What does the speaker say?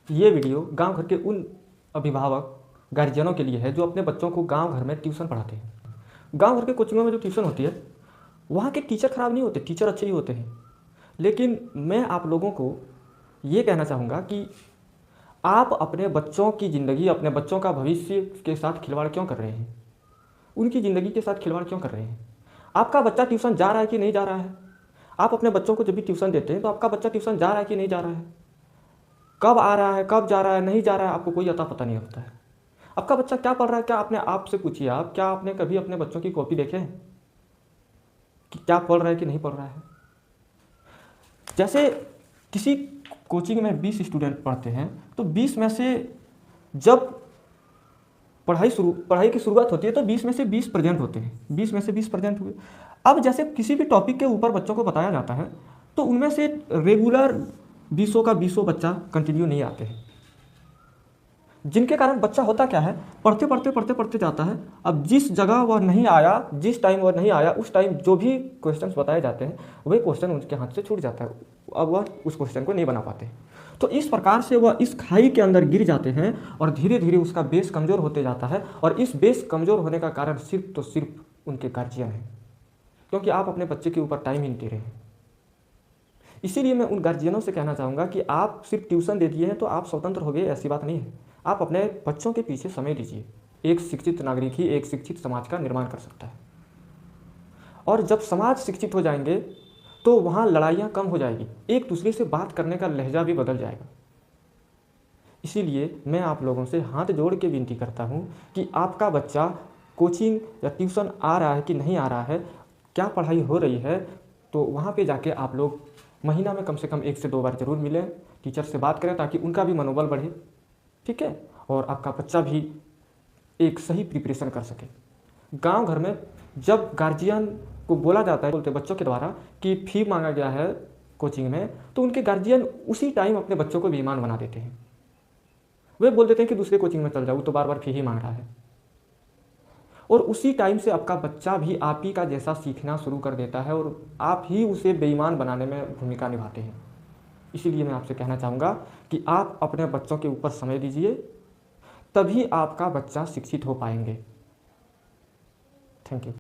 ये वीडियो गांव घर के उन अभिभावक गार्जियनों के लिए है जो अपने बच्चों को गांव घर में ट्यूशन पढ़ाते हैं। गांव घर के कोचिंगों में जो ट्यूशन होती है वहाँ के टीचर ख़राब नहीं होते, टीचर अच्छे ही होते हैं। लेकिन मैं आप लोगों को ये कहना चाहूँगा कि आप अपने बच्चों की ज़िंदगी, अपने बच्चों का भविष्य के साथ खिलवाड़ क्यों कर रहे हैं? उनकी ज़िंदगी के साथ खिलवाड़ क्यों कर रहे हैं? आपका बच्चा ट्यूशन जा रहा है कि नहीं जा रहा है? आप अपने बच्चों को जब भी ट्यूशन देते हैं तो आपका बच्चा ट्यूशन जा रहा है कि नहीं जा रहा है? कब आ रहा है, कब जा रहा है, नहीं जा रहा है, आपको कोई अता पता नहीं होता है। आपका बच्चा क्या पढ़ रहा है, क्या अपने आप से पूछिए आप, क्या आपने कभी अपने बच्चों की कॉपी देखे हैं कि क्या पढ़ रहा है कि नहीं पढ़ रहा है? जैसे किसी कोचिंग में 20 स्टूडेंट पढ़ते हैं तो 20 में से जब पढ़ाई की शुरुआत होती है तो 20 में से 20 प्रेजेंट होते हैं, 20 में से 20 प्रेजेंट हुए। अब जैसे किसी भी टॉपिक के ऊपर बच्चों को बताया जाता है तो उनमें से रेगुलर 20 का 20 बच्चा कंटिन्यू नहीं आते हैं, जिनके कारण बच्चा होता क्या है, पढ़ते पढ़ते पढ़ते पढ़ते जाता है। अब जिस जगह वह नहीं आया, जिस टाइम वह नहीं आया, उस टाइम जो भी क्वेश्चंस बताए जाते हैं वही क्वेश्चन उनके हाथ से छूट जाता है। अब वह उस क्वेश्चन को नहीं बना पाते। तो इस प्रकार से वह इस खाई के अंदर गिर जाते हैं और धीरे धीरे उसका बेस कमज़ोर होते जाता है। और इस बेस कमज़ोर होने का कारण सिर्फ तो सिर्फ उनके गार्जियन हैं, क्योंकि आप अपने बच्चे के ऊपर टाइम ही नहीं दे रहे हैं। इसीलिए मैं उन गार्जियनों से कहना चाहूँगा कि आप सिर्फ ट्यूशन दे दिए हैं तो आप स्वतंत्र हो गए, ऐसी बात नहीं है। आप अपने बच्चों के पीछे समय दीजिए। एक शिक्षित नागरिक ही एक शिक्षित समाज का निर्माण कर सकता है। और जब समाज शिक्षित हो जाएंगे तो वहाँ लड़ाइयाँ कम हो जाएगी, एक दूसरे से बात करने का लहजा भी बदल जाएगा। इसीलिए मैं आप लोगों से हाथ जोड़ के विनती करता हूँ कि आपका बच्चा कोचिंग या ट्यूशन आ रहा है कि नहीं आ रहा है, क्या पढ़ाई हो रही है, तो वहाँ पे जाके आप लोग महीना में कम से कम 1 से 2 बार ज़रूर मिलें, टीचर से बात करें ताकि उनका भी मनोबल बढ़े, ठीक है, और आपका बच्चा भी एक सही प्रिपरेशन कर सके। गांव घर में जब गार्जियन को बोला जाता है, बोलते बच्चों के द्वारा कि फ़ी मांगा गया है कोचिंग में, तो उनके गार्जियन उसी टाइम अपने बच्चों को बेईमान बना देते हैं। वे बोल देते हैं कि दूसरे कोचिंग में चल जाओ, तो बार बार फ़ी ही मांग रहा है। और उसी टाइम से आपका बच्चा भी आप ही का जैसा सीखना शुरू कर देता है और आप ही उसे बेईमान बनाने में भूमिका निभाते हैं। इसीलिए मैं आपसे कहना चाहूँगा कि आप अपने बच्चों के ऊपर समय दीजिए, तभी आपका बच्चा शिक्षित हो पाएंगे। Thank you.